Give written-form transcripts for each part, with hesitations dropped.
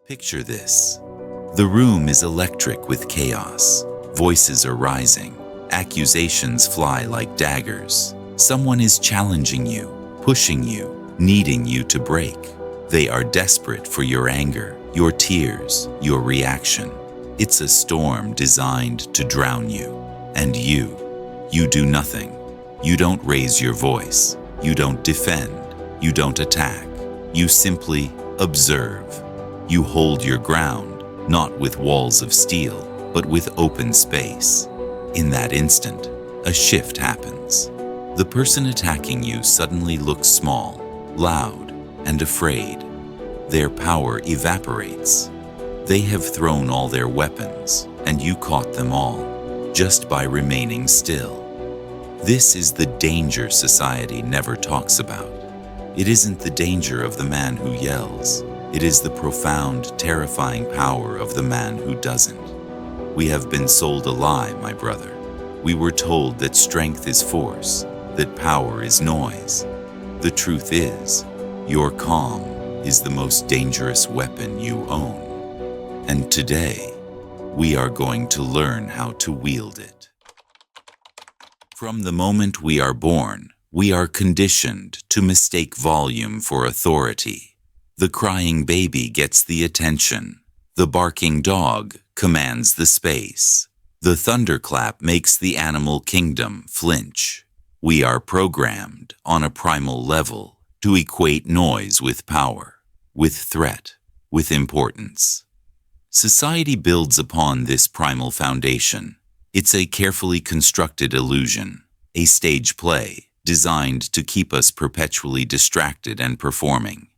Picture this. The room is electric with chaos. Voices are rising. Accusations fly like daggers. Someone is challenging you, pushing you, needing you to break. They are desperate for your anger, your tears, your reaction. It's a storm designed to drown you. And you do nothing. You don't raise your voice. You don't defend. You don't attack. You simply observe. You hold your ground, not with walls of steel, but with open space. In that instant, a shift happens. The person attacking you suddenly looks small, loud, and afraid. Their power evaporates. They have thrown all their weapons, and you caught them all, just by remaining still. This is the danger society never talks about. It isn't the danger of the man who yells. It is the profound, terrifying power of the man who doesn't. We have been sold a lie, my brother. We were told that strength is force, that power is noise. The truth is, your calm is the most dangerous weapon you own. And today, we are going to learn how to wield it. From the moment we are born, we are conditioned to mistake volume for authority. The crying baby gets the attention. The barking dog commands the space. The thunderclap makes the animal kingdom flinch. We are programmed on a primal level to equate noise with power, with threat, with importance. Society builds upon this primal foundation. It's a carefully constructed illusion, a stage play designed to keep us perpetually distracted and performing.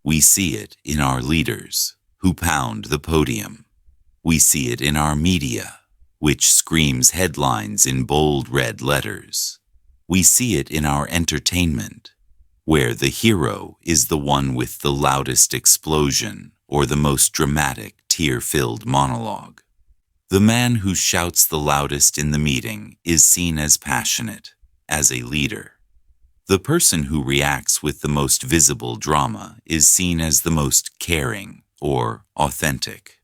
We see it in our leaders, who pound the podium. We see it in our media, which screams headlines in bold red letters. We see it in our entertainment, where the hero is the one with the loudest explosion or the most dramatic, tear-filled monologue. The man who shouts the loudest in the meeting is seen as passionate, as a leader. The person who reacts with the most visible drama is seen as the most caring or authentic.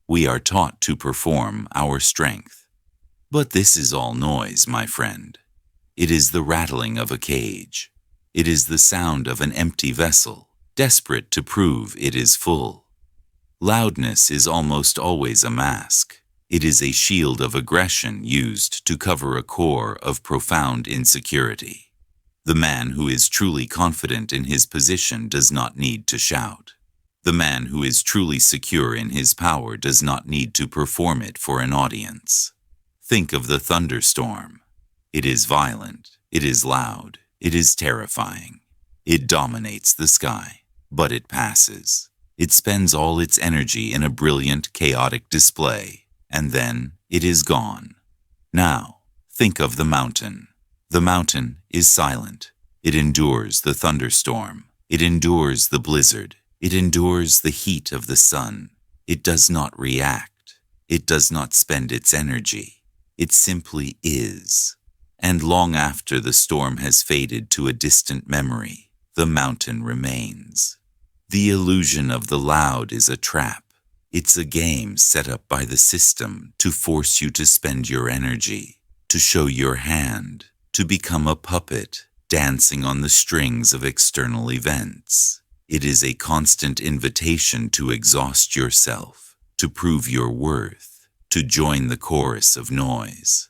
We are taught to perform our strength. But this is all noise, my friend. It is the rattling of a cage. It is the sound of an empty vessel, desperate to prove it is full. Loudness is almost always a mask. It is a shield of aggression used to cover a core of profound insecurity. The man who is truly confident in his position does not need to shout. The man who is truly secure in his power does not need to perform it for an audience. Think of the thunderstorm. It is violent, it is loud, it is terrifying. It dominates the sky, but it passes. It spends all its energy in a brilliant, chaotic display, and then it is gone. Now, think of the mountain. The mountain is silent. It endures the thunderstorm. It endures the blizzard. It endures the heat of the sun. It does not react. It does not spend its energy. It simply is. And long after the storm has faded to a distant memory, the mountain remains. The illusion of the loud is a trap. It's a game set up by the system to force you to spend your energy, to show your hand, to become a puppet, dancing on the strings of external events. It is a constant invitation to exhaust yourself, to prove your worth, to join the chorus of noise.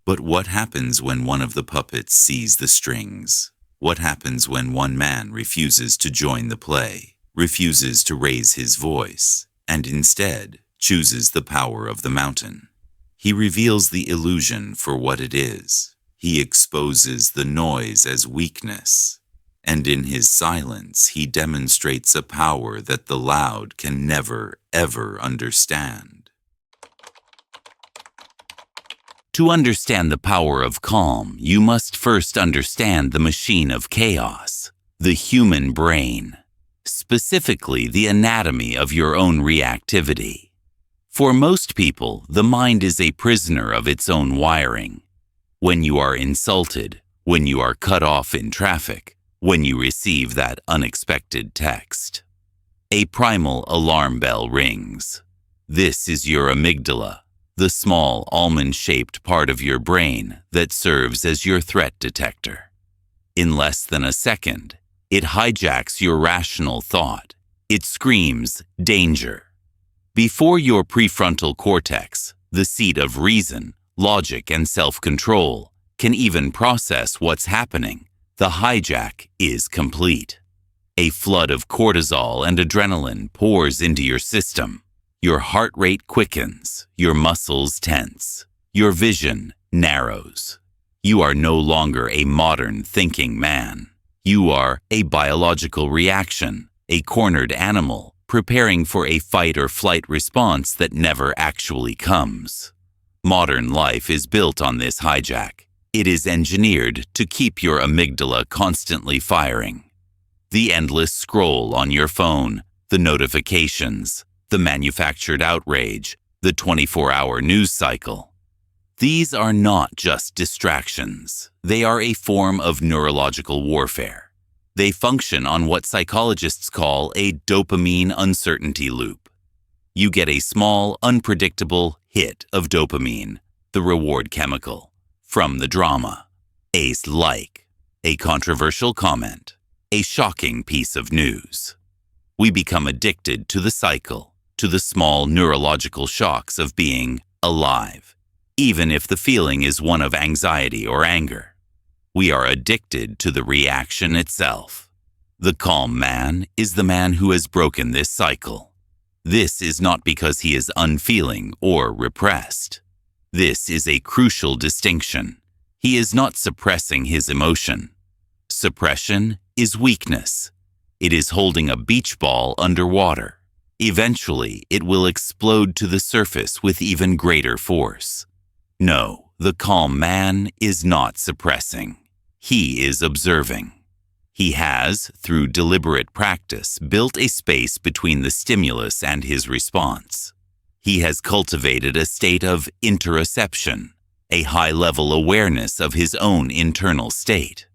But what happens when one of the puppets sees the strings? What happens when one man refuses to join the play, refuses to raise his voice, and instead chooses the power of the mountain? He reveals the illusion for what it is. He exposes the noise as weakness, and in his silence he demonstrates a power that the loud can never, ever understand. To understand the power of calm, you must first understand the machine of chaos, the human brain, specifically the anatomy of your own reactivity. For most people, the mind is a prisoner of its own wiring. When you are insulted, when you are cut off in traffic, when you receive that unexpected text. a primal alarm bell rings. This is your amygdala, the small almond-shaped part of your brain that serves as your threat detector. In less than a second, it hijacks your rational thought. It screams, danger. Before your prefrontal cortex, the seat of reason, logic, and self-control, can even process what's happening, the hijack is complete. A flood of cortisol and adrenaline pours into your system. Your heart rate quickens, your muscles tense, your vision narrows. You are no longer a modern thinking man. You are a biological reaction, a cornered animal, preparing for a fight or flight response that never actually comes. Modern life is built on this hijack. It is engineered to keep your amygdala constantly firing. The endless scroll on your phone, the notifications, the manufactured outrage, the 24-hour news cycle. These are not just distractions. They are a form of neurological warfare. They function on what psychologists call a dopamine uncertainty loop. You get a small, unpredictable hit of dopamine, the reward chemical, from the drama. A like, a controversial comment, a shocking piece of news. We become addicted to the cycle, to the small neurological shocks of being alive, even if the feeling is one of anxiety or anger. We are addicted to the reaction itself. The calm man is the man who has broken this cycle. This is not because he is unfeeling or repressed. This is a crucial distinction. He is not suppressing his emotion. Suppression is weakness. It is holding a beach ball underwater. Eventually, it will explode to the surface with even greater force. No, the calm man is not suppressing. He is observing. He has, through deliberate practice, built a space between the stimulus and his response. He has cultivated a state of interoception, a high-level awareness of his own internal state.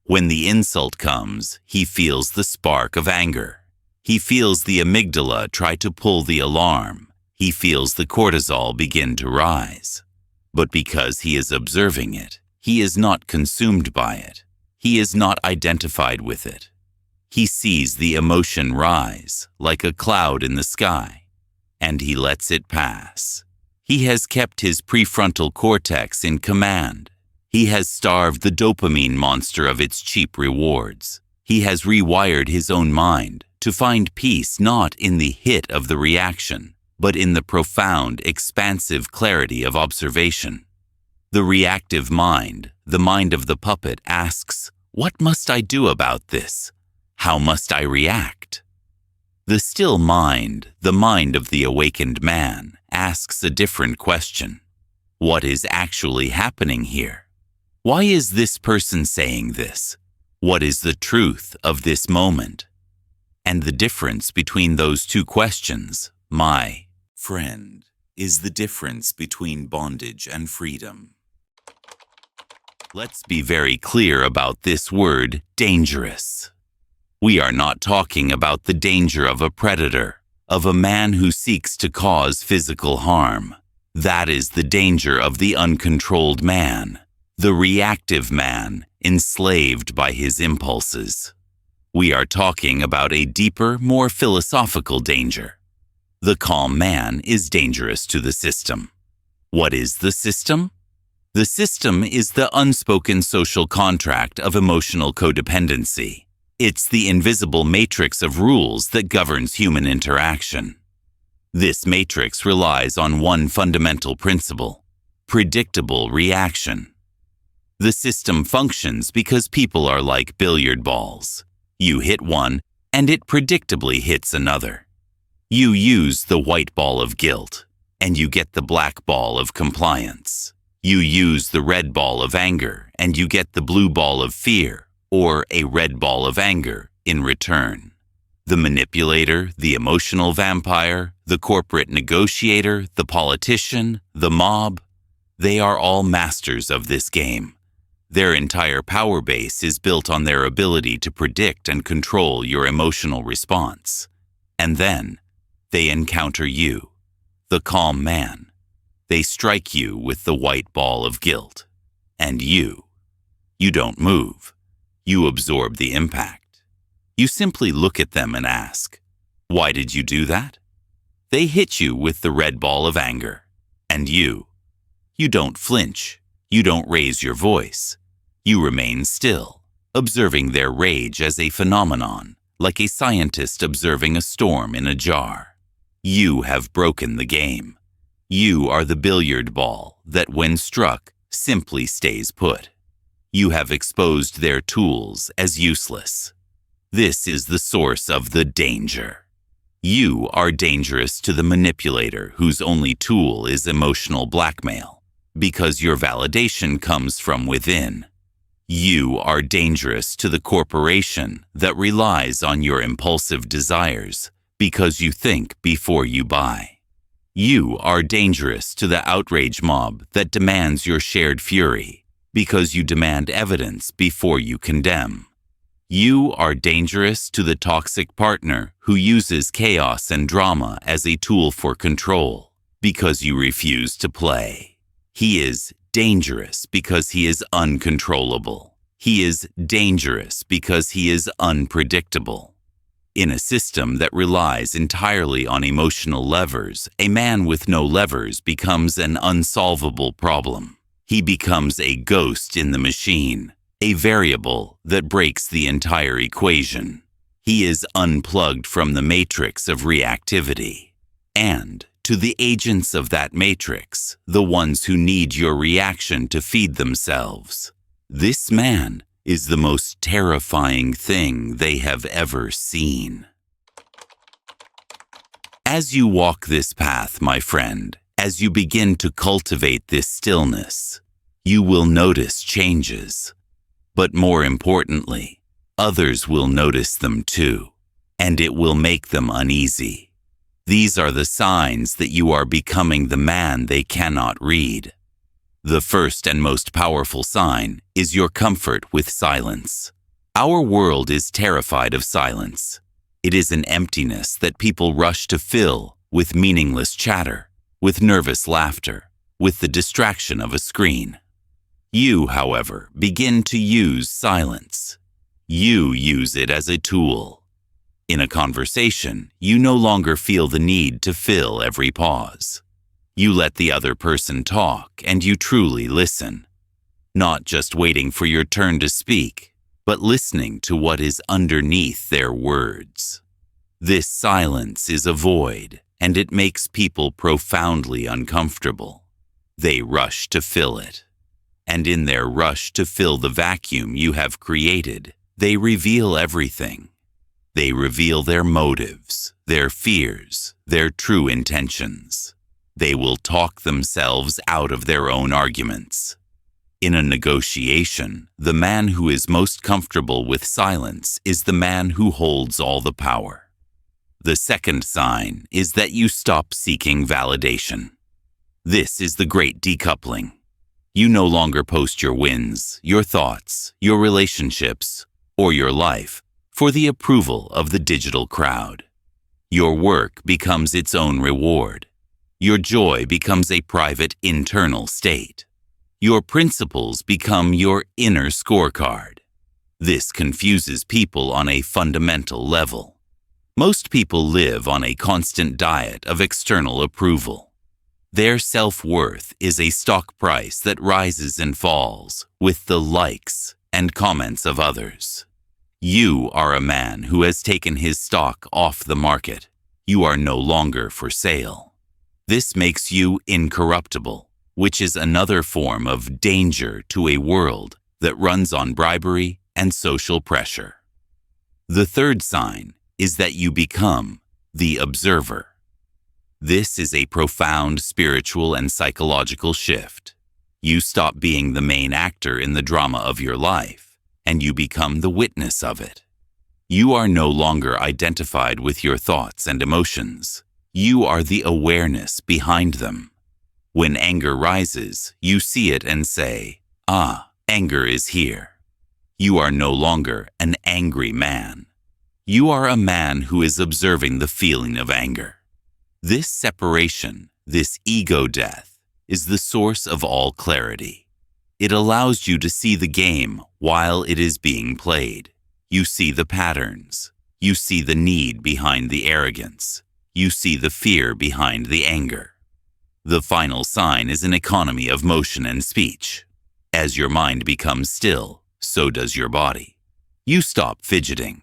When the insult comes, he feels the spark of anger. He feels the amygdala try to pull the alarm. He feels the cortisol begin to rise. But because he is observing it, he is not consumed by it. He is not identified with it. He sees the emotion rise, like a cloud in the sky, and he lets it pass. He has kept his prefrontal cortex in command. He has starved the dopamine monster of its cheap rewards. He has rewired his own mind to find peace not in the hit of the reaction, but in the profound, expansive clarity of observation. The reactive mind, the mind of the puppet, asks, "What must I do about this? How must I react?" The still mind, the mind of the awakened man, asks a different question. What is actually happening here? Why is this person saying this? What is the truth of this moment? And the difference between those two questions, my friend, is the difference between bondage and freedom. Let's be very clear about this word, dangerous. We are not talking about the danger of a predator, of a man who seeks to cause physical harm. That is the danger of the uncontrolled man, the reactive man, enslaved by his impulses. We are talking about a deeper, more philosophical danger. The calm man is dangerous to the system. What is the system? The system is the unspoken social contract of emotional codependency. It's the invisible matrix of rules that governs human interaction. This matrix relies on one fundamental principle: predictable reaction. The system functions because people are like billiard balls. You hit one, and it predictably hits another. You use the white ball of guilt, and you get the black ball of compliance. You use the red ball of anger, and you get the blue ball of fear, or a red ball of anger, in return. The manipulator, the emotional vampire, the corporate negotiator, the politician, the mob, they are all masters of this game. Their entire power base is built on their ability to predict and control your emotional response. And then they encounter you, the calm man. They strike you with the white ball of guilt. And you don't move. You absorb the impact. You simply look at them and ask, why did you do that? They hit you with the red ball of anger. And you don't flinch. You don't raise your voice. You remain still, observing their rage as a phenomenon, like a scientist observing a storm in a jar. You have broken the game. You are the billiard ball that, when struck, simply stays put. You have exposed their tools as useless. This is the source of the danger. You are dangerous to the manipulator whose only tool is emotional blackmail, because your validation comes from within. You are dangerous to the corporation that relies on your impulsive desires because you think before you buy. You are dangerous to the outrage mob that demands your shared fury because you demand evidence before you condemn. You are dangerous to the toxic partner who uses chaos and drama as a tool for control because you refuse to play. He is dangerous because he is uncontrollable. He is dangerous because he is unpredictable. In a system that relies entirely on emotional levers, a man with no levers becomes an unsolvable problem. He becomes a ghost in the machine, a variable that breaks the entire equation. He is unplugged from the matrix of reactivity. And to the agents of that matrix, the ones who need your reaction to feed themselves, this man is the most terrifying thing they have ever seen. As you walk this path, my friend, as you begin to cultivate this stillness, you will notice changes. But more importantly, others will notice them too, and it will make them uneasy. These are the signs that you are becoming the man they cannot read. The first and most powerful sign is your comfort with silence. Our world is terrified of silence. It is an emptiness that people rush to fill with meaningless chatter, with nervous laughter, with the distraction of a screen. You, however, begin to use silence. You use it as a tool. In a conversation, you no longer feel the need to fill every pause. You let the other person talk and you truly listen, not just waiting for your turn to speak, but listening to what is underneath their words. This silence is a void, and it makes people profoundly uncomfortable. They rush to fill it. And in their rush to fill the vacuum you have created, they reveal everything. They reveal their motives, their fears, their true intentions. They will talk themselves out of their own arguments. In a negotiation, the man who is most comfortable with silence is the man who holds all the power. The second sign is that you stop seeking validation. This is the great decoupling. You no longer post your wins, your thoughts, your relationships, or your life for the approval of the digital crowd. Your work becomes its own reward. Your joy becomes a private internal state. Your principles become your inner scorecard. This confuses people on a fundamental level. Most people live on a constant diet of external approval. Their self-worth is a stock price that rises and falls with the likes and comments of others. You are a man who has taken his stock off the market. You are no longer for sale. This makes you incorruptible, which is another form of danger to a world that runs on bribery and social pressure. The third sign is that you become the observer. This is a profound spiritual and psychological shift. You stop being the main actor in the drama of your life, and you become the witness of it. You are no longer identified with your thoughts and emotions. You are the awareness behind them. When anger rises, you see it and say, "Ah, anger is here." You are no longer an angry man. You are a man who is observing the feeling of anger. This separation, this ego death, is the source of all clarity. It allows you to see the game while it is being played. You see the patterns. You see the need behind the arrogance. You see the fear behind the anger. The final sign is an economy of motion and speech. As your mind becomes still, so does your body. You stop fidgeting.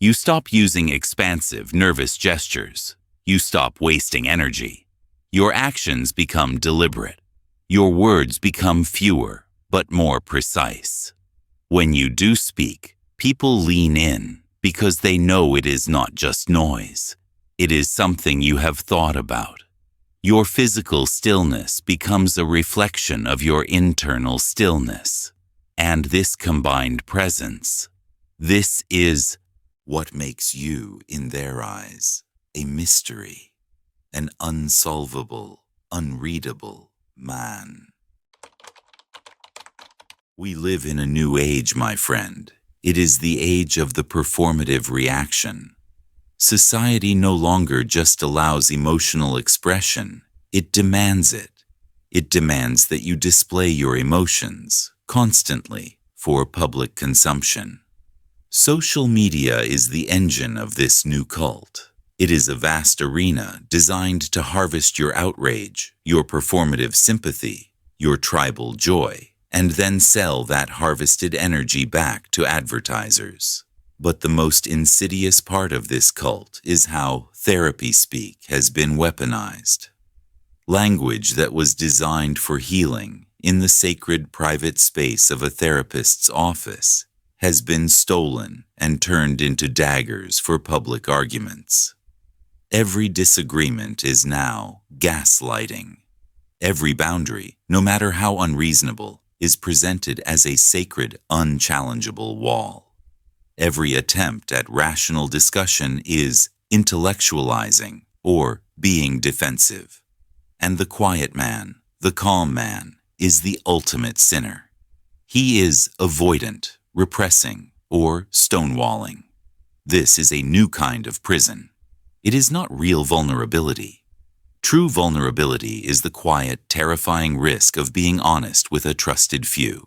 You stop using expansive, nervous gestures. You stop wasting energy. Your actions become deliberate. Your words become fewer, but more precise. When you do speak, people lean in because they know it is not just noise. It is something you have thought about. Your physical stillness becomes a reflection of your internal stillness. And this combined presence, this is what makes you, in their eyes, a mystery, an unsolvable, unreadable man. We live in a new age, my friend. It is the age of the performative reaction. Society no longer just allows emotional expression, it demands it. It demands that you display your emotions, constantly, for public consumption. Social media is the engine of this new cult. It is a vast arena designed to harvest your outrage, your performative sympathy, your tribal joy, and then sell that harvested energy back to advertisers. But the most insidious part of this cult is how therapy speak has been weaponized. Language that was designed for healing in the sacred private space of a therapist's office has been stolen and turned into daggers for public arguments. Every disagreement is now gaslighting. Every boundary, no matter how unreasonable, is presented as a sacred, unchallengeable wall. Every attempt at rational discussion is intellectualizing or being defensive. And the quiet man, the calm man, is the ultimate sinner. He is avoidant, repressing, or stonewalling. This is a new kind of prison. It is not real vulnerability. True vulnerability is the quiet, terrifying risk of being honest with a trusted few.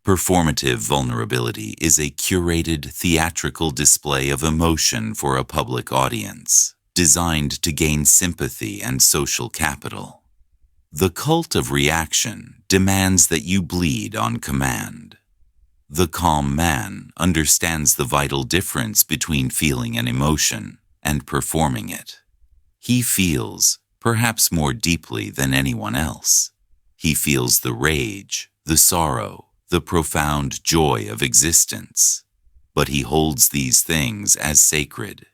Performative vulnerability is a curated, theatrical display of emotion for a public audience, designed to gain sympathy and social capital. The cult of reaction demands that you bleed on command. The calm man understands the vital difference between feeling an emotion and performing it. He feels, perhaps more deeply than anyone else. He feels the rage, the sorrow, the profound joy of existence. But he holds these things as sacred.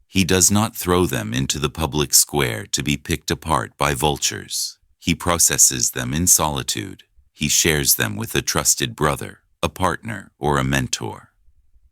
He does not throw them into the public square to be picked apart by vultures. He processes them in solitude. He shares them with a trusted brother, a partner, or a mentor.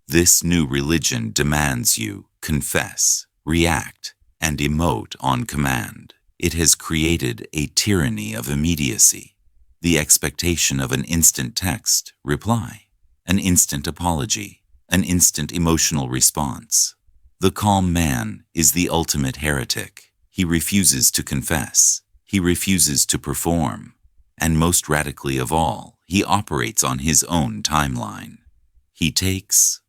This new religion demands you confess, react, and emote on command. It has created a tyranny of immediacy, the expectation of an instant text, reply, an instant apology, an instant emotional response. The calm man is the ultimate heretic. He refuses to confess. He refuses to perform. And most radically of all, he operates on his own timeline. He takes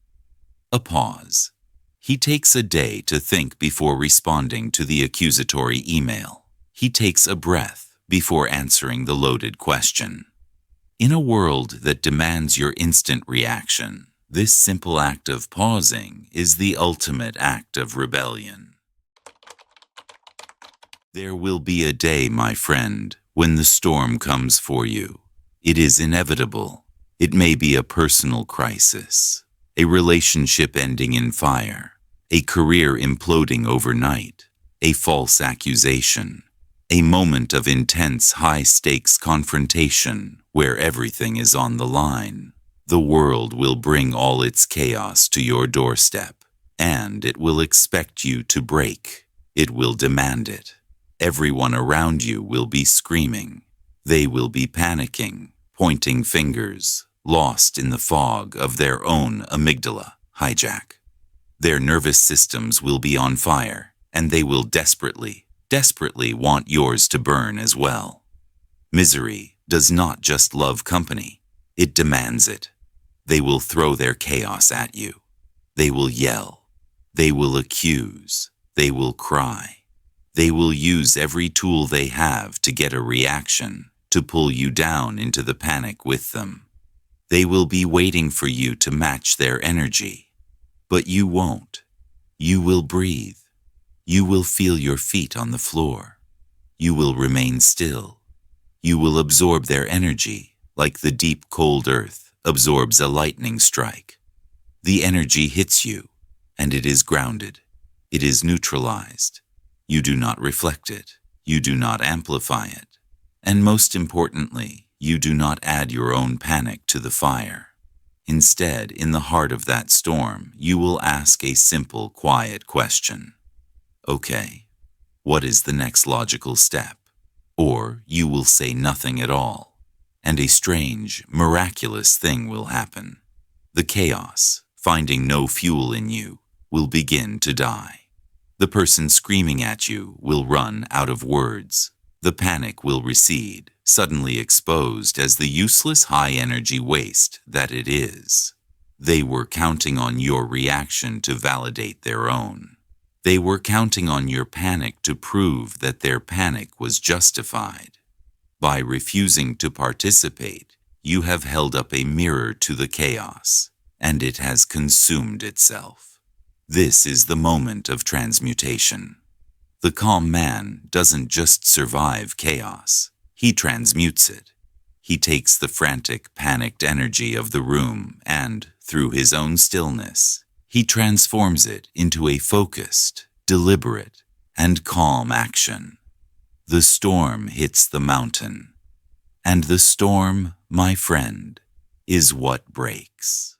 a pause. He takes a day to think before responding to the accusatory email. He takes a breath before answering the loaded question. In a world that demands your instant reaction, this simple act of pausing is the ultimate act of rebellion. There will be a day, my friend, when the storm comes for you. It is inevitable. It may be a personal crisis, a relationship ending in fire, a career imploding overnight, a false accusation, a moment of intense high-stakes confrontation where everything is on the line. The world will bring all its chaos to your doorstep, and it will expect you to break. It will demand it. Everyone around you will be screaming. They will be panicking, pointing fingers, lost in the fog of their own amygdala, hijack. Their nervous systems will be on fire, and they will desperately want yours to burn as well. Misery does not just love company, it demands it. They will throw their chaos at you. They will yell. They will accuse. They will cry. They will use every tool they have to get a reaction, to pull you down into the panic with them. They will be waiting for you to match their energy. But you won't. You will breathe. You will feel your feet on the floor. You will remain still. You will absorb their energy like the deep cold earth absorbs a lightning strike. The energy hits you, and it is grounded. It is neutralized. You do not reflect it. You do not amplify it. And most importantly, you do not add your own panic to the fire. Instead, in the heart of that storm, you will ask a simple, quiet question. Okay, what is the next logical step? Or you will say nothing at all, and a strange, miraculous thing will happen. The chaos, finding no fuel in you, will begin to die. The person screaming at you will run out of words. The panic will recede, suddenly exposed as the useless high-energy waste that it is. They were counting on your reaction to validate their own. They were counting on your panic to prove that their panic was justified. By refusing to participate, you have held up a mirror to the chaos, and it has consumed itself. This is the moment of transmutation. The calm man doesn't just survive chaos, he transmutes it. He takes the frantic, panicked energy of the room and, through his own stillness, he transforms it into a focused, deliberate, and calm action. The storm hits the mountain, and the storm, my friend, is what breaks.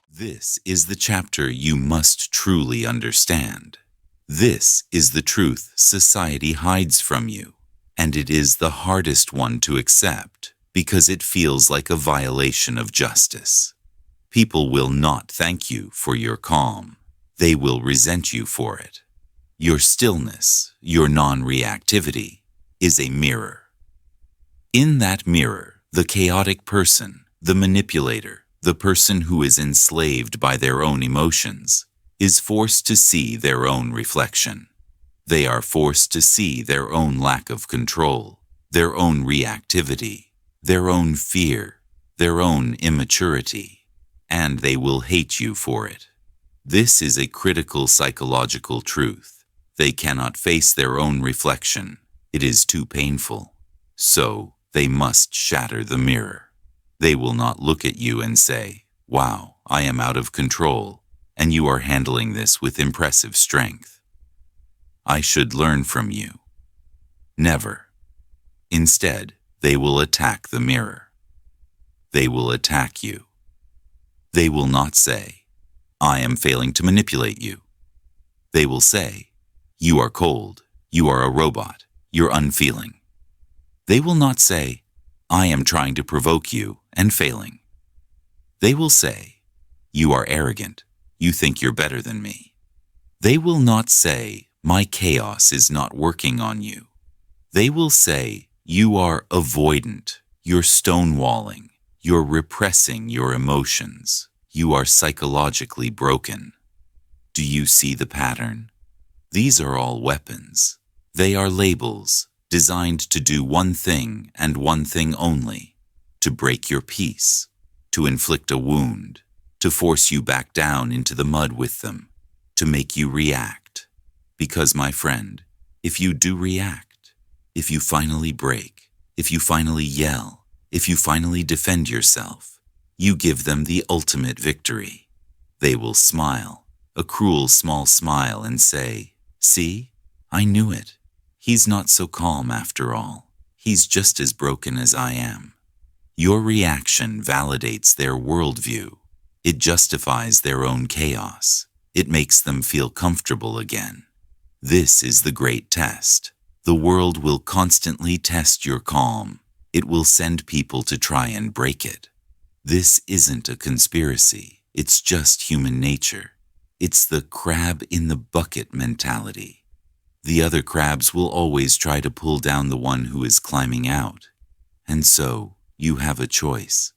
This is the chapter you must truly understand. This is the truth society hides from you, and it is the hardest one to accept because it feels like a violation of justice. People will not thank you for your calm. They will resent you for it. Your stillness, your non-reactivity, is a mirror. In that mirror, the chaotic person, the manipulator, the person who is enslaved by their own emotions, is forced to see their own reflection. They are forced to see their own lack of control, their own reactivity, their own fear, their own immaturity, and they will hate you for it. This is a critical psychological truth. They cannot face their own reflection. It is too painful. So, they must shatter the mirror. They will not look at you and say, "Wow, I am out of control, and you are handling this with impressive strength. I should learn from you." Never. Instead, they will attack the mirror. They will attack you. They will not say, "I am failing to manipulate you." They will say, "You are cold, you are a robot, you're unfeeling." They will not say, "I am trying to provoke you and failing." They will say, "You are arrogant, you think you're better than me." They will not say, "My chaos is not working on you." They will say, "You are avoidant, you're stonewalling, you're repressing your emotions, you are psychologically broken." Do you see the pattern? These are all weapons. They are labels designed to do one thing and one thing only: to break your peace, to inflict a wound, to force you back down into the mud with them, to make you react. Because, my friend, if you do react, if you finally break, if you finally yell, if you finally defend yourself, you give them the ultimate victory. They will smile, a cruel small smile, and say, "See, I knew it. He's not so calm after all. He's just as broken as I am." Your reaction validates their worldview. It justifies their own chaos. It makes them feel comfortable again. This is the great test. The world will constantly test your calm. It will send people to try and break it. This isn't a conspiracy. It's just human nature. It's the crab in the bucket mentality. The other crabs will always try to pull down the one who is climbing out. And so, you have a choice.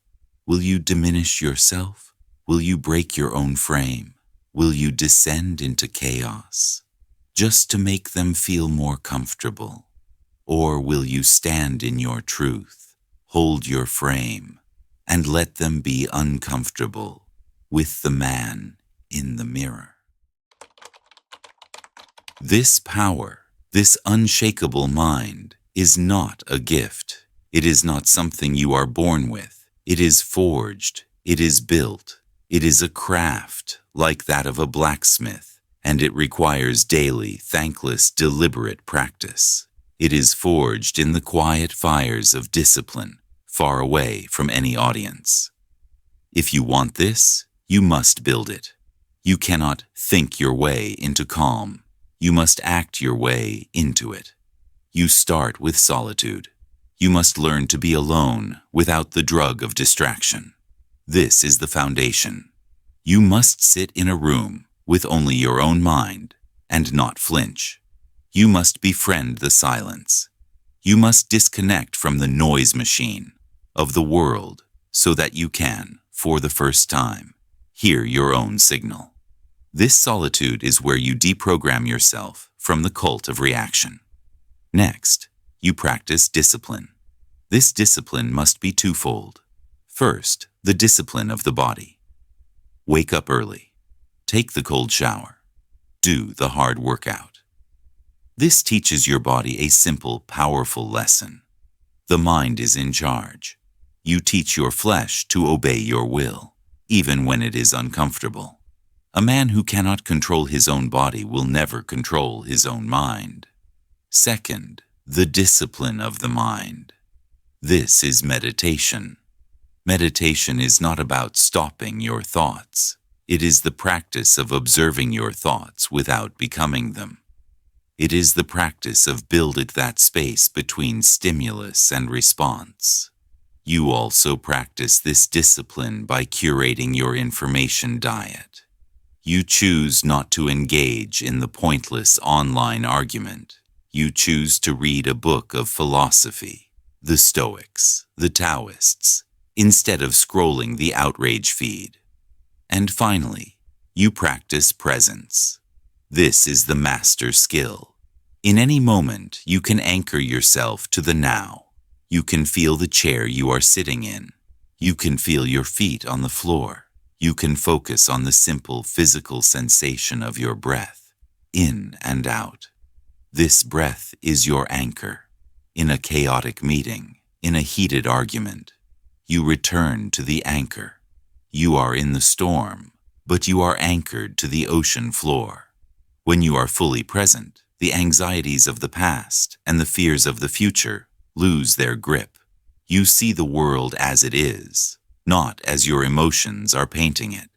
Will you diminish yourself? Will you break your own frame? Will you descend into chaos, just to make them feel more comfortable? Or will you stand in your truth, hold your frame, and let them be uncomfortable with the man in the mirror? This power, this unshakable mind, is not a gift. It is not something you are born with. It is forged. It is built. It is a craft like that of a blacksmith, and it requires daily, thankless, deliberate practice. It is forged in the quiet fires of discipline, far away from any audience. If you want this, you must build it. You cannot think your way into calm. You must act your way into it. You start with solitude. You must learn to be alone without the drug of distraction. This is the foundation. You must sit in a room with only your own mind and not flinch. You must befriend the silence. You must disconnect from the noise machine of the world so that you can, for the first time, hear your own signal. This solitude is where you deprogram yourself from the cult of reaction. Next, you practice discipline. This discipline must be twofold. First, the discipline of the body. Wake up early. Take the cold shower. Do the hard workout. This teaches your body a simple, powerful lesson. The mind is in charge. You teach your flesh to obey your will, even when it is uncomfortable. A man who cannot control his own body will never control his own mind. Second, the discipline of the mind. This is meditation. Meditation is not about stopping your thoughts. It is the practice of observing your thoughts without becoming them. It is the practice of building that space between stimulus and response. You also practice this discipline by curating your information diet. You choose not to engage in the pointless online argument. You choose to read a book of philosophy, the Stoics, the Taoists, instead of scrolling the outrage feed. And finally, you practice presence. This is the master skill. In any moment, you can anchor yourself to the now. You can feel the chair you are sitting in. You can feel your feet on the floor. You can focus on the simple physical sensation of your breath, in and out. This breath is your anchor. In a chaotic meeting, in a heated argument, you return to the anchor. You are in the storm, but you are anchored to the ocean floor. When you are fully present, the anxieties of the past and the fears of the future lose their grip. You see the world as it is, not as your emotions are painting it.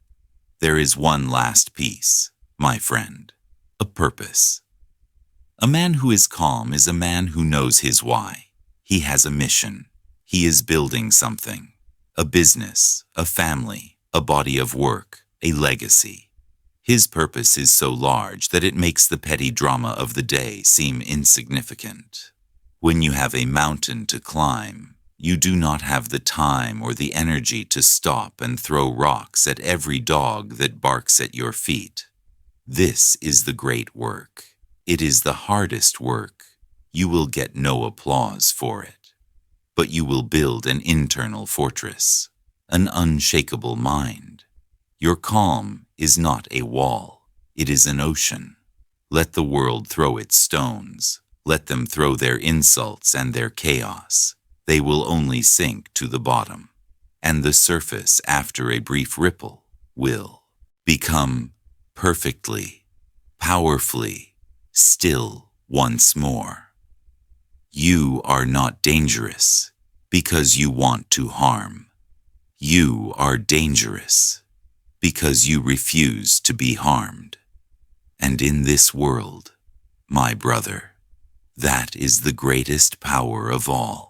There is one last piece, my friend, a purpose. A man who is calm is a man who knows his why. He has a mission. He is building something, a business, a family, a body of work, a legacy. His purpose is so large that it makes the petty drama of the day seem insignificant. When you have a mountain to climb, you do not have the time or the energy to stop and throw rocks at every dog that barks at your feet. This is the great work. It is the hardest work. You will get no applause for it. But you will build an internal fortress, an unshakable mind. Your calm is not a wall. It is an ocean. Let the world throw its stones. Let them throw their insults and their chaos. They will only sink to the bottom, and the surface, after a brief ripple, will become perfectly, powerfully still once more. You are not dangerous because you want to harm. You are dangerous because you refuse to be harmed. And in this world, my brother, that is the greatest power of all.